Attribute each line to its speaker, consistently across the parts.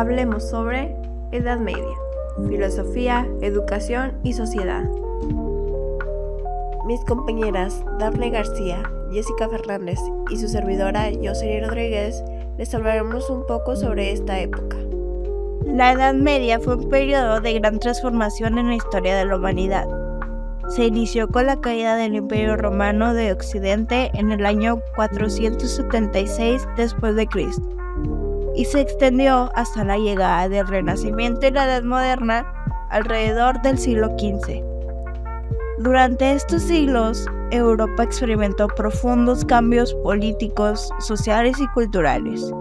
Speaker 1: Hablemos sobre Edad Media, filosofía, educación y sociedad. Mis compañeras Dafne García, Jessica Fernández y su servidora Jocelyn Rodríguez les hablaremos un poco sobre esta época.
Speaker 2: La Edad Media fue un periodo de gran transformación en la historia de la humanidad. Se inició con la caída del Imperio Romano de Occidente en el año 476 después de Cristo y se extendió hasta la llegada del Renacimiento y la Edad Moderna alrededor del siglo XV. Durante estos siglos, Europa experimentó profundos cambios políticos, sociales y culturales.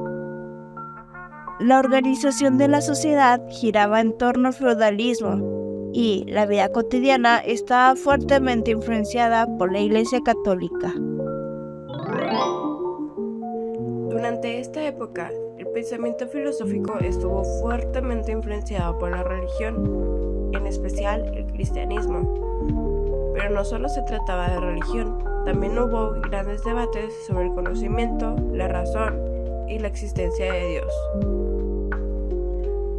Speaker 2: La organización de la sociedad giraba en torno al feudalismo y la vida cotidiana estaba fuertemente influenciada por la Iglesia Católica.
Speaker 1: Durante esta época, el pensamiento filosófico estuvo fuertemente influenciado por la religión, en especial el cristianismo. Pero no solo se trataba de religión, también hubo grandes debates sobre el conocimiento, la razón y la existencia de Dios.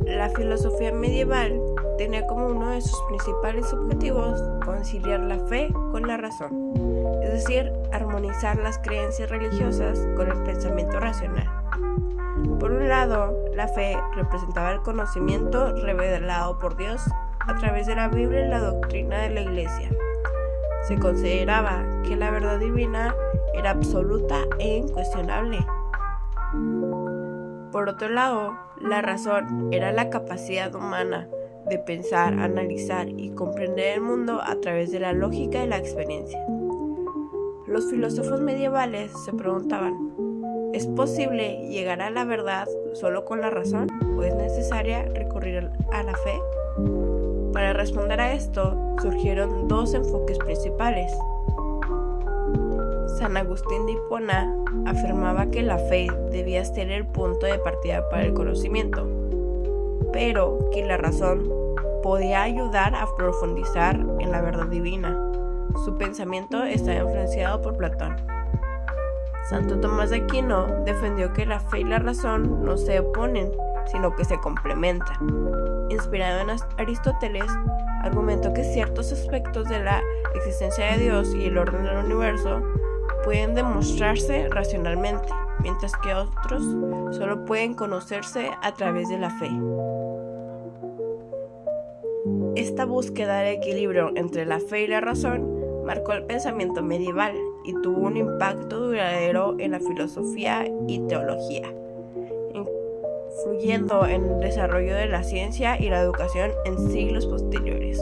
Speaker 1: La filosofía medieval tenía como uno de sus principales objetivos conciliar la fe con la razón, es decir, armonizar las creencias religiosas con el pensamiento racional. Por un lado, la fe representaba el conocimiento revelado por Dios a través de la Biblia y la doctrina de la Iglesia. Se consideraba que la verdad divina era absoluta e incuestionable. Por otro lado, la razón era la capacidad humana de pensar, analizar y comprender el mundo a través de la lógica y la experiencia. Los filósofos medievales se preguntaban, ¿es posible llegar a la verdad solo con la razón o es necesaria recurrir a la fe? Para responder a esto, surgieron dos enfoques principales. San Agustín de Hipona afirmaba que la fe debía ser el punto de partida para el conocimiento, pero que la razón podía ayudar a profundizar en la verdad divina. Su pensamiento estaba influenciado por Platón. Santo Tomás de Aquino defendió que la fe y la razón no se oponen, sino que se complementan. Inspirado en Aristóteles, argumentó que ciertos aspectos de la existencia de Dios y el orden del universo pueden demostrarse racionalmente, mientras que otros solo pueden conocerse a través de la fe. Esta búsqueda de equilibrio entre la fe y la razón marcó el pensamiento medieval y tuvo un impacto duradero en la filosofía y teología, influyendo en el desarrollo de la ciencia y la educación en siglos posteriores.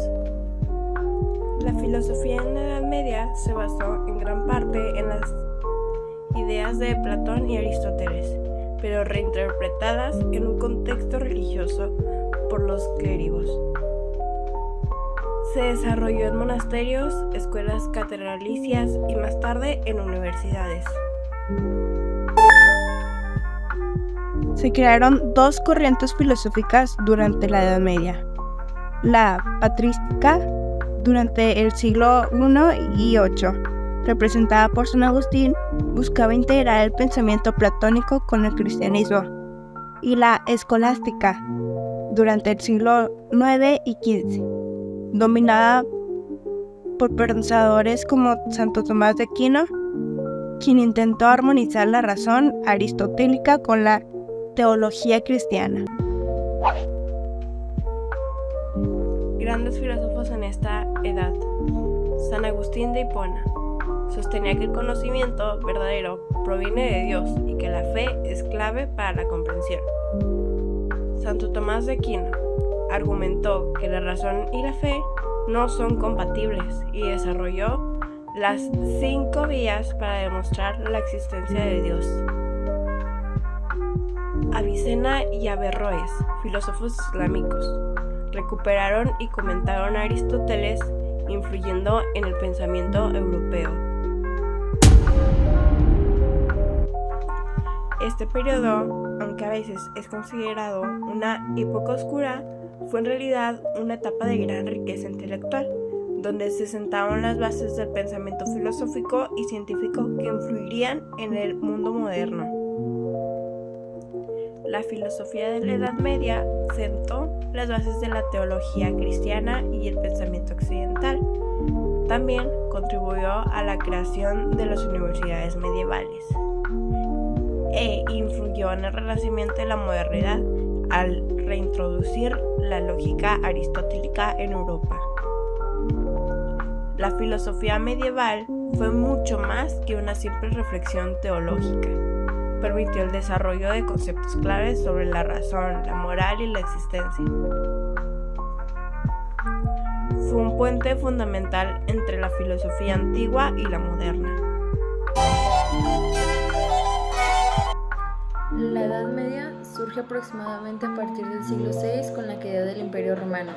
Speaker 1: La filosofía en la Edad Media se basó en gran parte en las ideas de Platón y Aristóteles, pero reinterpretadas en un contexto religioso por los clérigos. Se desarrolló en monasterios, escuelas catedralicias y más tarde en universidades.
Speaker 2: Se crearon dos corrientes filosóficas durante la Edad Media. La patrística, durante el siglo I y VIII, representada por San Agustín, buscaba integrar el pensamiento platónico con el cristianismo, y la escolástica, durante el siglo IX y XV, dominada por pensadores como Santo Tomás de Aquino, quien intentó armonizar la razón aristotélica con la teología cristiana.
Speaker 1: Grandes filósofos en esta edad. San Agustín de Hipona sostenía que el conocimiento verdadero proviene de Dios y que la fe es clave para la comprensión. Santo Tomás de Aquino argumentó que la razón y la fe no son compatibles y desarrolló las 5 vías para demostrar la existencia de Dios. Avicena y Averroes, filósofos islámicos, recuperaron y comentaron a Aristóteles, influyendo en el pensamiento europeo. Este periodo, aunque a veces es considerado una época oscura, fue en realidad una etapa de gran riqueza intelectual, donde se sentaron las bases del pensamiento filosófico y científico que influirían en el mundo moderno. La filosofía de la Edad Media sentó las bases de la teología cristiana y el pensamiento occidental. También contribuyó a la creación de las universidades medievales e influyó en el renacimiento de la modernidad al reintroducir la lógica aristotélica en Europa. La filosofía medieval fue mucho más que una simple reflexión teológica. Permitió el desarrollo de conceptos claves sobre la razón, la moral y la existencia. Fue un puente fundamental entre la filosofía antigua y la moderna.
Speaker 3: La Edad Media surge aproximadamente a partir del siglo VI con la caída del Imperio Romano.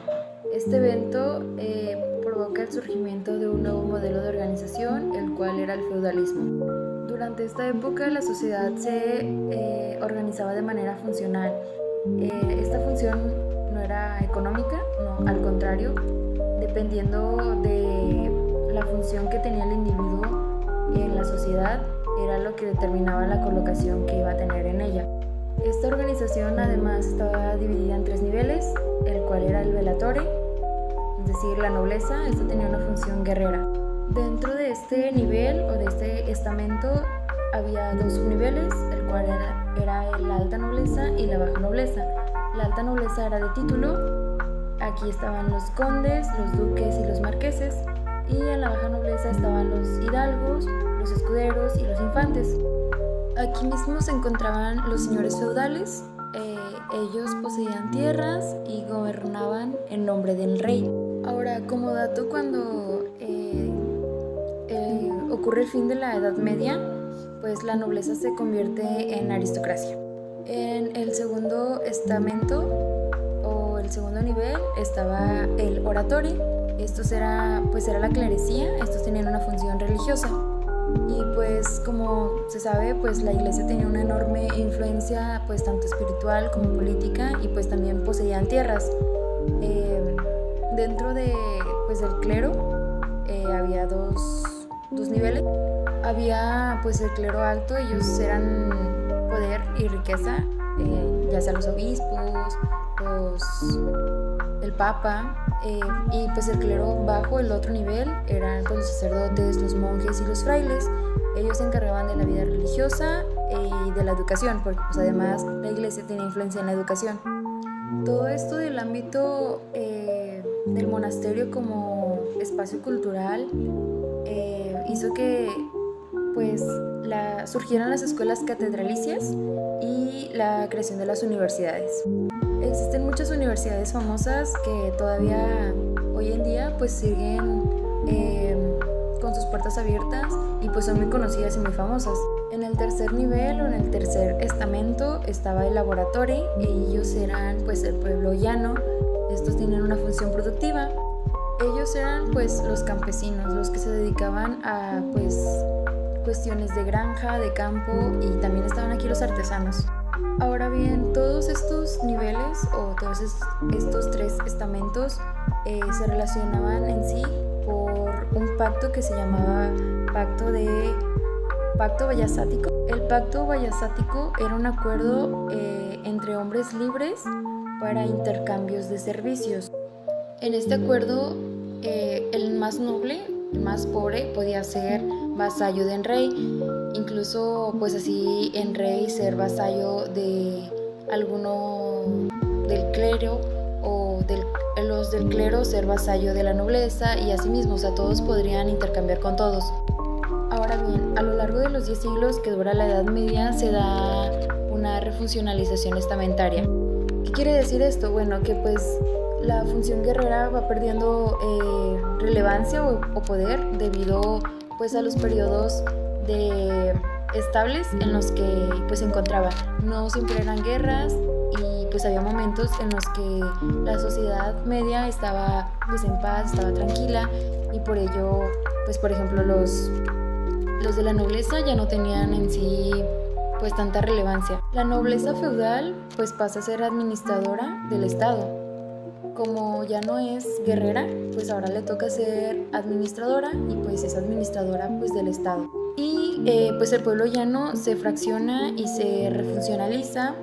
Speaker 3: Este evento provoca el surgimiento de un nuevo modelo de organización, el cual era el feudalismo. Durante esta época la sociedad se organizaba de manera funcional. Esta función no era económica, no, al contrario, dependiendo de la función que tenía el individuo en la sociedad, era lo que determinaba la colocación que iba a tener en ella. Esta organización además estaba dividida en 3 niveles, el cual era el velatore, es decir, la nobleza. Esta tenía una función guerrera. Dentro de este nivel o de este estamento había 2 subniveles, el cual era la alta nobleza y la baja nobleza. La alta nobleza era de título, aquí estaban los condes, los duques y los marqueses, y en la baja nobleza estaban los hidalgos, los escuderos y los infantes. Aquí mismo se encontraban los señores feudales. Ellos poseían tierras y gobernaban en nombre del rey. Ahora, como dato, cuando ocurre el fin de la Edad Media, pues la nobleza se convierte en aristocracia. En el segundo estamento o el segundo nivel estaba el oratorio. Estos era la clerecía. Estos tenían una función religiosa. Y pues como se sabe, pues la iglesia tenía una enorme influencia, pues tanto espiritual como política, y pues también poseían tierras. Dentro de pues del clero había dos niveles. Había pues el clero alto, ellos eran poder y riqueza, ya sea los obispos, el papa, y pues el clero bajo, el otro nivel, eran pues los sacerdotes, los monjes y los frailes. Ellos se encargaban de la vida religiosa y de la educación, porque pues además la iglesia tenía influencia en la educación. Todo esto del ámbito del monasterio como espacio cultural hizo que pues surgieran las escuelas catedralicias y la creación de las universidades. Existen muchas universidades famosas que todavía hoy en día pues siguen con sus puertas abiertas y pues son muy conocidas y muy famosas. En el tercer nivel o en el tercer estamento estaba el laboratorio, y ellos eran pues el pueblo llano. Estos tenían una función productiva. Ellos eran pues los campesinos, los que se dedicaban a pues cuestiones de granja, de campo, y también estaban aquí los artesanos. Ahora bien, todos estos niveles o todos estos 3 estamentos se relacionaban en sí por un pacto que se llamaba Pacto Vallasático. El Pacto Vallasático era un acuerdo entre hombres libres para intercambios de servicios. En este acuerdo, el más noble, el más pobre, podía ser vasallo de rey, incluso pues así en rey ser vasallo de alguno del clero, o los del clero ser vasallo de la nobleza, y así mismo, o sea, todos podrían intercambiar con todos. Ahora bien, a lo largo de los 10 siglos que dura la Edad Media se da una refuncionalización estamentaria. ¿Qué quiere decir esto? Bueno, que pues la función guerrera va perdiendo relevancia o poder debido pues a los periodos estables en los que pues se encontraba. No siempre eran guerras, y pues había momentos en los que la sociedad media estaba pues en paz, estaba tranquila, y por ello pues por ejemplo los de la nobleza ya no tenían en sí pues tanta relevancia. La nobleza feudal pues pasa a ser administradora del estado. Como ya no es guerrera, pues ahora le toca ser administradora, y pues es administradora pues del estado. Y pues el pueblo llano se fracciona y se refuncionaliza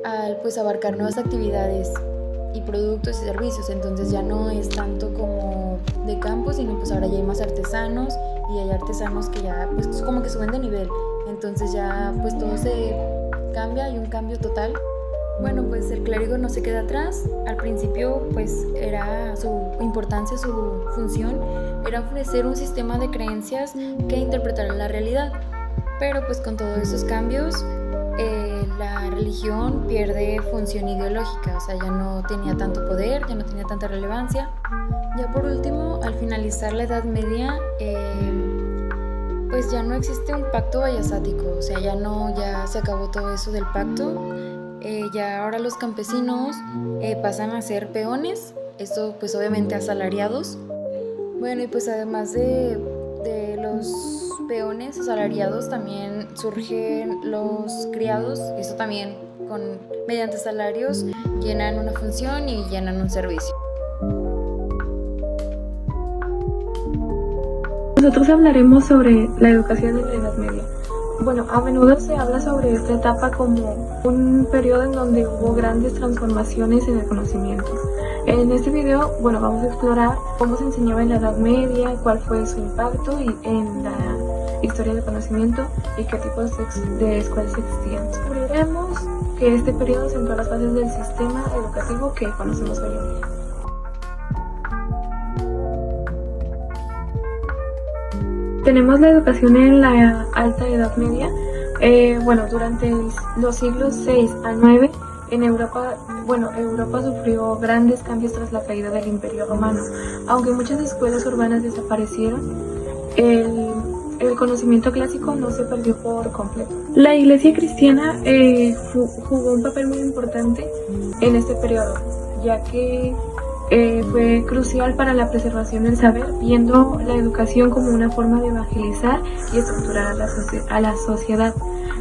Speaker 3: al pues abarcar nuevas actividades y productos y servicios. Entonces ya no es tanto como de campo, sino pues ahora ya hay más artesanos y hay artesanos que ya pues como que suben de nivel. Entonces ya pues todo se cambia, hay un cambio total. Bueno, pues el clérigo no se queda atrás. Al principio pues era su importancia, su función era ofrecer un sistema de creencias que interpretara la realidad. Pero pues con todos esos cambios la religión pierde función ideológica, o sea, ya no tenía tanto poder, ya no tenía tanta relevancia. Ya por último, al finalizar la Edad Media, pues ya no existe un pacto vallasático, o sea, ya se acabó todo eso del pacto. Ya ahora los campesinos pasan a ser peones, esto pues obviamente asalariados. Bueno, y pues además de los peones asalariados también surgen los criados, y eso también mediante salarios llenan una función y llenan un servicio.
Speaker 4: Nosotros hablaremos sobre la educación en la Edad Media. Bueno, a menudo se habla sobre esta etapa como un periodo en donde hubo grandes transformaciones en el conocimiento. En este video, vamos a explorar cómo se enseñaba en la Edad Media, cuál fue su impacto en la historia del conocimiento y qué tipos de escuelas existían. Descubriremos que este periodo sentó las bases del sistema educativo que conocemos hoy en día. Tenemos la educación en la Alta Edad Media. Durante los siglos 6 a 9 en Europa sufrió grandes cambios tras la caída del Imperio Romano. Aunque muchas escuelas urbanas desaparecieron, el conocimiento clásico no se perdió por completo. La Iglesia cristiana jugó un papel muy importante en este periodo, ya que fue crucial para la preservación del saber, viendo la educación como una forma de evangelizar y estructurar a la sociedad.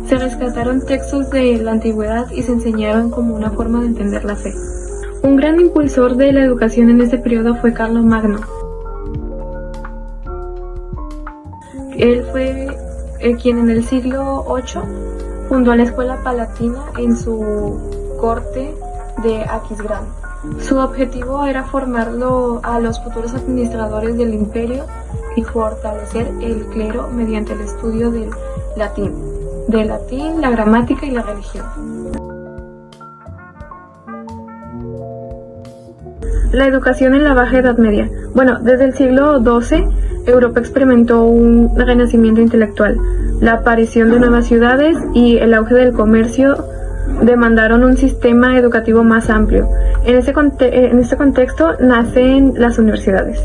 Speaker 4: Se rescataron textos de la antigüedad y se enseñaron como una forma de entender la fe. Un gran impulsor de la educación en este periodo fue Carlomagno. Él fue quien en el siglo VIII fundó la escuela palatina en su corte de Aquisgrán. Su objetivo era formar a los futuros administradores del imperio y fortalecer el clero mediante el estudio del latín, la gramática y la religión. La educación en la Baja Edad Media. Desde el siglo XII, Europa experimentó un renacimiento intelectual. La aparición de nuevas ciudades y el auge del comercio demandaron un sistema educativo más amplio. En este contexto nacen las universidades.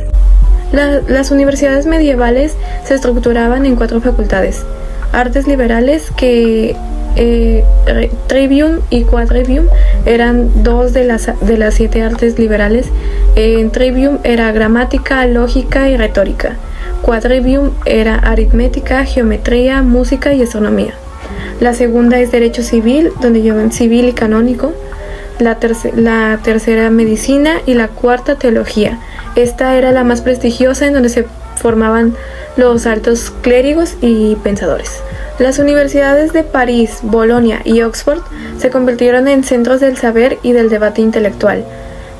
Speaker 4: Las universidades medievales se estructuraban en 4 facultades: artes liberales, que Trivium y Quadrivium eran 2 de las 7 artes liberales. Trivium era gramática, lógica y retórica. Quadrivium era aritmética, geometría, música y astronomía. La segunda es derecho civil, donde llevan civil y canónico. La tercera medicina y la cuarta teología. Esta era la más prestigiosa, en donde se formaban los altos clérigos y pensadores. Las universidades de París, Bolonia y Oxford se convirtieron en centros del saber y del debate intelectual,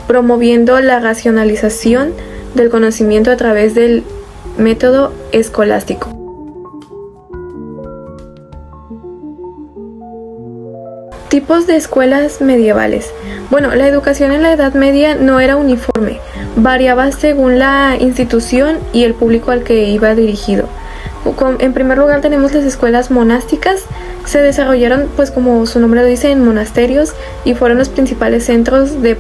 Speaker 4: promoviendo la racionalización del conocimiento a través del método escolástico. Tipos de escuelas medievales. La educación en la Edad Media no era uniforme, variaba según la institución y el público al que iba dirigido. En primer lugar tenemos las escuelas monásticas. Se desarrollaron, pues como su nombre lo dice, en monasterios y fueron los principales centros de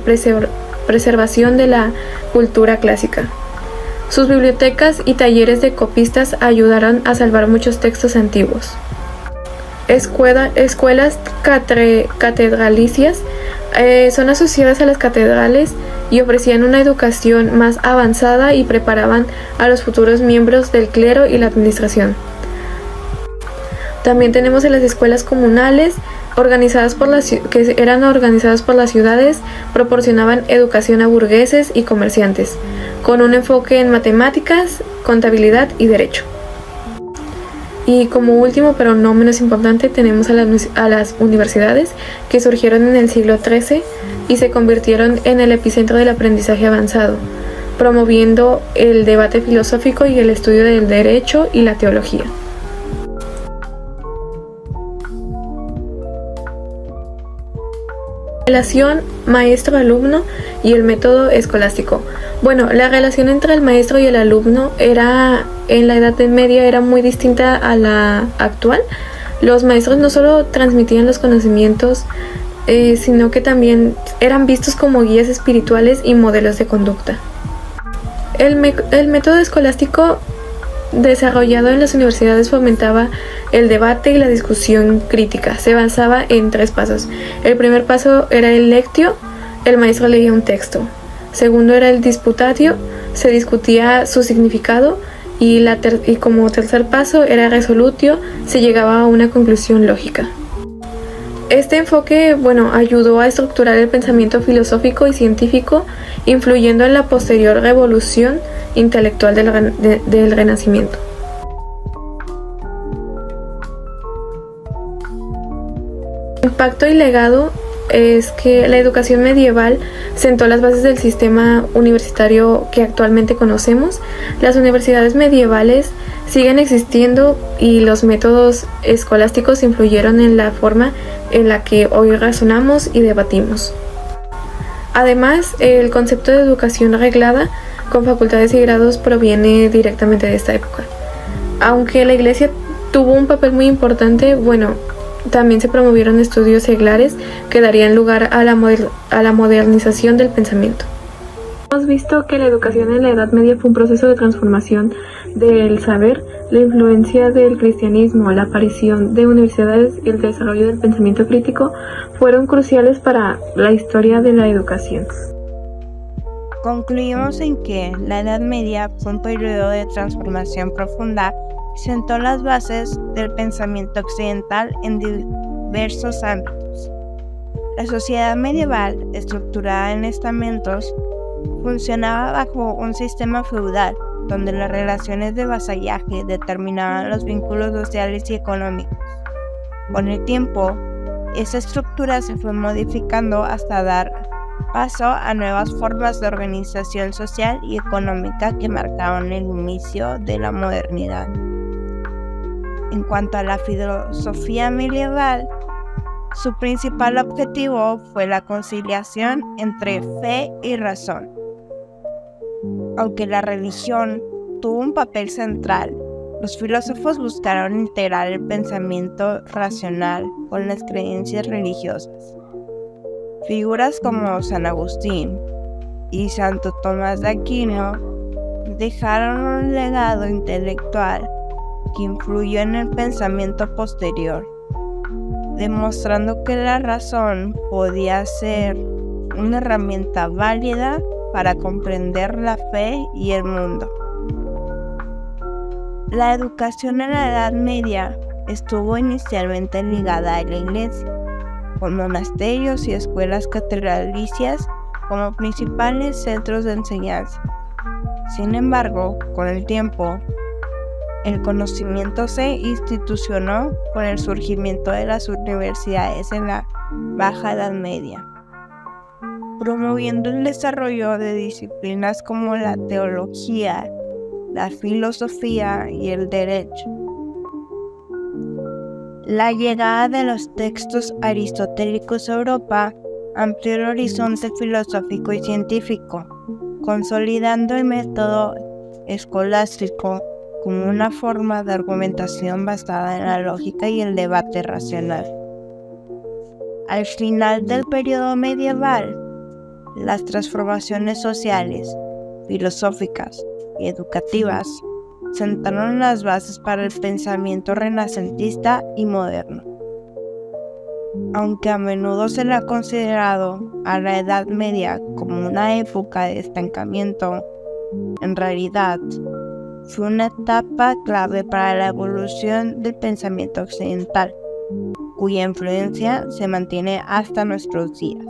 Speaker 4: preservación de la cultura clásica. Sus bibliotecas y talleres de copistas ayudaron a salvar muchos textos antiguos. Escuelas catedralicias son asociadas a las catedrales y ofrecían una educación más avanzada y preparaban a los futuros miembros del clero y la administración. También tenemos las escuelas comunales, que eran organizadas por las ciudades, proporcionaban educación a burgueses y comerciantes, con un enfoque en matemáticas, contabilidad y derecho. Y como último, pero no menos importante, tenemos a las universidades, que surgieron en el siglo XIII y se convirtieron en el epicentro del aprendizaje avanzado, promoviendo el debate filosófico y el estudio del derecho y la teología. Relación maestro-alumno y el método escolástico. Bueno, la relación entre el maestro y el alumno en la Edad Media era muy distinta a la actual. Los maestros no solo transmitían los conocimientos, sino que también eran vistos como guías espirituales y modelos de conducta. El método escolástico desarrollado en las universidades fomentaba el debate y la discusión crítica. Se basaba en 3 pasos. El primer paso era el lectio, el maestro leía un texto. Segundo era el disputatio, se discutía su significado. Y como tercer paso era resolutio, se llegaba a una conclusión lógica. Este enfoque, ayudó a estructurar el pensamiento filosófico y científico, influyendo en la posterior revolución intelectual del Renacimiento. Impacto y legado es que la educación medieval sentó las bases del sistema universitario que actualmente conocemos. Las universidades medievales siguen existiendo y los métodos escolásticos influyeron en la forma en la que hoy razonamos y debatimos. Además, el concepto de educación reglada con facultades y grados proviene directamente de esta época. Aunque la Iglesia tuvo un papel muy importante, también se promovieron estudios seglares que darían lugar a la modernización del pensamiento. Hemos visto que la educación en la Edad Media fue un proceso de transformación del saber, la influencia del cristianismo, la aparición de universidades y el desarrollo del pensamiento crítico fueron cruciales para la historia de la educación.
Speaker 2: Concluimos en que la Edad Media fue un periodo de transformación profunda y sentó las bases del pensamiento occidental en diversos ámbitos. La sociedad medieval, estructurada en estamentos, funcionaba bajo un sistema feudal, donde las relaciones de vasallaje determinaban los vínculos sociales y económicos. Con el tiempo, esa estructura se fue modificando hasta dar paso a nuevas formas de organización social y económica que marcaron el inicio de la modernidad. En cuanto a la filosofía medieval, su principal objetivo fue la conciliación entre fe y razón. Aunque la religión tuvo un papel central, los filósofos buscaron integrar el pensamiento racional con las creencias religiosas. Figuras como San Agustín y Santo Tomás de Aquino dejaron un legado intelectual que influyó en el pensamiento posterior, demostrando que la razón podía ser una herramienta válida para comprender la fe y el mundo. La educación en la Edad Media estuvo inicialmente ligada a la Iglesia, con monasterios y escuelas catedralicias como principales centros de enseñanza. Sin embargo, con el tiempo, el conocimiento se institucionó con el surgimiento de las universidades en la Baja Edad Media, promoviendo el desarrollo de disciplinas como la teología, la filosofía y el derecho. La llegada de los textos aristotélicos a Europa amplió el horizonte filosófico y científico, consolidando el método escolástico como una forma de argumentación basada en la lógica y el debate racional. Al final del periodo medieval, las transformaciones sociales, filosóficas y educativas sentaron las bases para el pensamiento renacentista y moderno. Aunque a menudo se le ha considerado a la Edad Media como una época de estancamiento, en realidad fue una etapa clave para la evolución del pensamiento occidental, cuya influencia se mantiene hasta nuestros días.